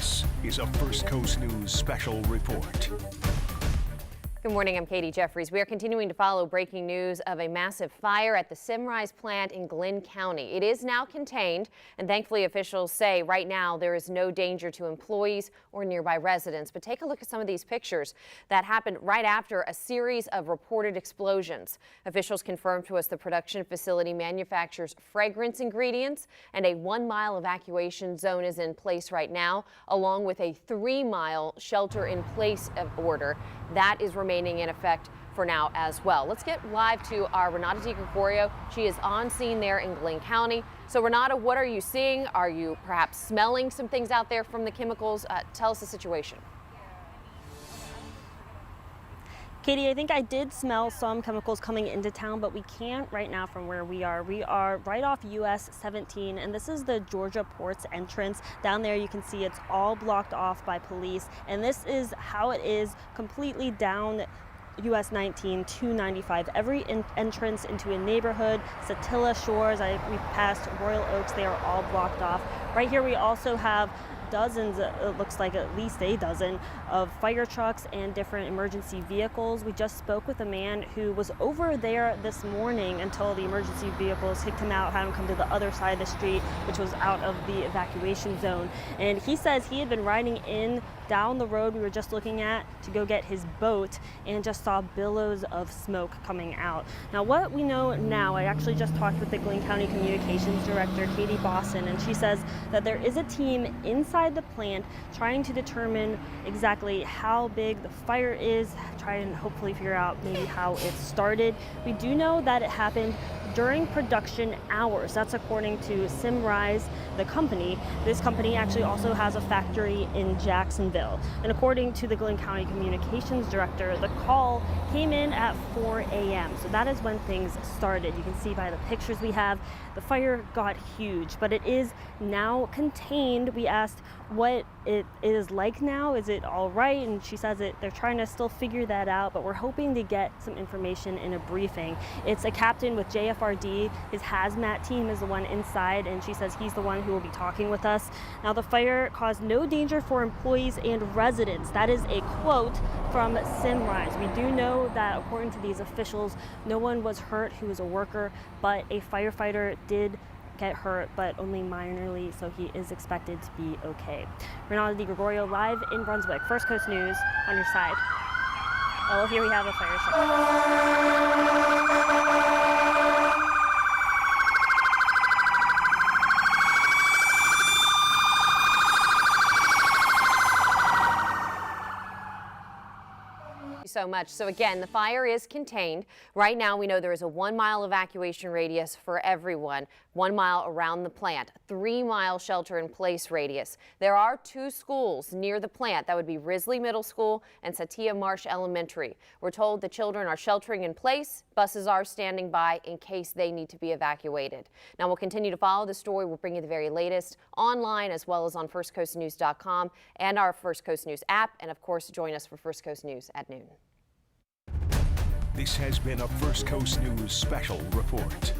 This is a First Coast News special report. Good morning, I'm Katie Jeffries. We are continuing to follow breaking news of a massive fire at the Symrise Plant in Glynn County. It is now contained, and thankfully officials say right now there is no danger to employees or nearby residents. But take a look at some of these pictures that happened right after a series of reported explosions. Officials confirmed to us the production facility manufactures fragrance ingredients, and a 1-mile evacuation zone is in place right now, along with a 3-mile shelter-in-place order. That is remaining in effect for now as well. Let's get live to our Renata DiGregorio. She is on scene there in Glynn County. So Renata, what are you seeing? Are you perhaps smelling some things out there from the chemicals? Tell us the situation. Katie, I think I did smell some chemicals coming into town, but we can't right now from where we are. We are right off US 17, and this is the Georgia Ports entrance. Down there you can see it's all blocked off by police, and this is how it is completely down US 19 295. Every entrance into a neighborhood, Satilla Shores, we passed Royal Oaks, they are all blocked off. Right here we also have dozens, it looks like at least a dozen, of fire trucks and different emergency vehicles. We just spoke with a man who was over there this morning until the emergency vehicles kicked him out, had him come to the other side of the street, which was out of the evacuation zone. And he says he had been riding in down the road we were just looking at to go get his boat and just saw billows of smoke coming out. Now what we know now, I actually just talked with the Glynn County Communications Director, Katie Baasen, and she says that there is a team inside the plant trying to determine exactly how big the fire is, try and hopefully figure out maybe how it started. We do know that it happened during production hours. That's according to Symrise, the company. This company actually also has a factory in Jacksonville. And according to the Glynn County Communications Director, the call came in at 4 a.m. So that is when things started. You can see by the pictures we have, the fire got huge, but it is now contained. We asked what it is like now. Is it all right? And she says they're trying to still figure that out, but we're hoping to get some information in a briefing. It's a captain with JFRD. His hazmat team is the one inside, and she says he's the one who will be talking with us. Now, the fire caused no danger for employees and residents. That is a quote from Symrise. We do know that according to these officials, no one was hurt who was a worker, but a firefighter did get hurt, but only minorly, so he is expected to be okay. Renata DiGregorio live in Brunswick. First Coast News on your side. Oh, here we have a fire So much. So again, the fire is contained. Right now we know there is a 1-mile evacuation radius for everyone, 1 mile around the plant, 3-mile shelter-in-place radius. There are 2 schools near the plant. That would be Risley Middle School and Satilla Marsh Elementary. We're told the children are sheltering in place. Buses are standing by in case they need to be evacuated. Now we'll continue to follow the story. We'll bring you the very latest online as well as on firstcoastnews.com and our First Coast News app. And of course, join us for First Coast News at noon. This has been a First Coast News special report.